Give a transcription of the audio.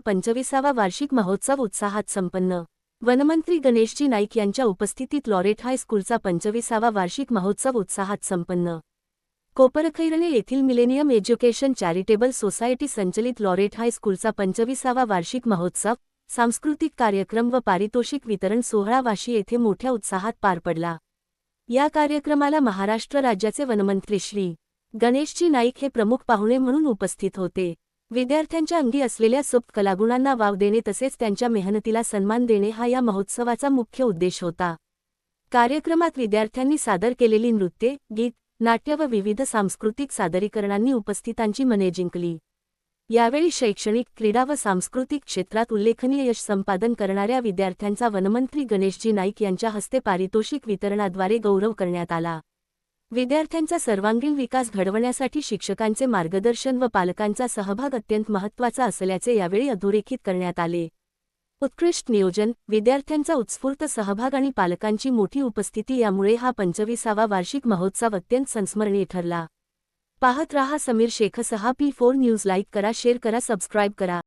स्कूलचा 25वा वार्षिक महोत्सव उत्साहात संपन्न। वनमंत्री गणेशजी नाईक यांच्या उपस्थितीत लॉरेट हायस्कूलचा 25वा वार्षिक महोत्सव उत्साहात संपन्न। कोपरखैरणे येथील मिलेनियम एज्युकेशन चॅरिटेबल सोसायटी संचलित लॉरेट हायस्कूलचा 25वा वार्षिक महोत्सव, सांस्कृतिक कार्यक्रम व पारितोषिक वितरण सोहळा वाशी येथे मोठ्या उत्साहात पार पडला। या कार्यक्रमाला महाराष्ट्र राज्याचे वनमंत्री श्री गणेशजी नाईक हे प्रमुख पाहुणे म्हणून उपस्थित होते। विद्यार्थ्यांच्या अंगी असलेल्या सुप्त कलागुणांना वाव देणे तसेच त्यांच्या मेहनतीला सन्मान देणे हा या महोत्सवाचा मुख्य उद्देश होता। कार्यक्रमात विद्यार्थ्यांनी सादर केलेली नृत्ये, गीत, नाट्य व विविध सांस्कृतिक सादरीकरणांनी उपस्थितांची मने जिंकली। यावेळी शैक्षणिक, क्रीडा व सांस्कृतिक क्षेत्रात उल्लेखनीय यश संपादन करणाऱ्या विद्यार्थ्यांचा वनमंत्री गणेशजी नाईक यांच्या हस्ते पारितोषिक वितरणाद्वारे गौरव करण्यात आला। विद्यार्थ्यांचा सर्वांगीण विकास घडवण्यासाठी शिक्षकांचे मार्गदर्शन व पालकांचा सहभाग अत्यंत महत्त्वाचा असल्याचे यावेळी अधोरेखित करण्यात आले। उत्कृष्ट नियोजन, विद्यार्थ्यांचा उत्स्फूर्त सहभाग आणि पालकांची मोठी उपस्थिती यामुळे हा 25वा वार्षिक महोत्सव अत्यंत संस्मरणीय ठरला। पाहत रहा Sameer Shaikh 6P4 news. Like करा, शेअर करा, सबस्क्राईब करा।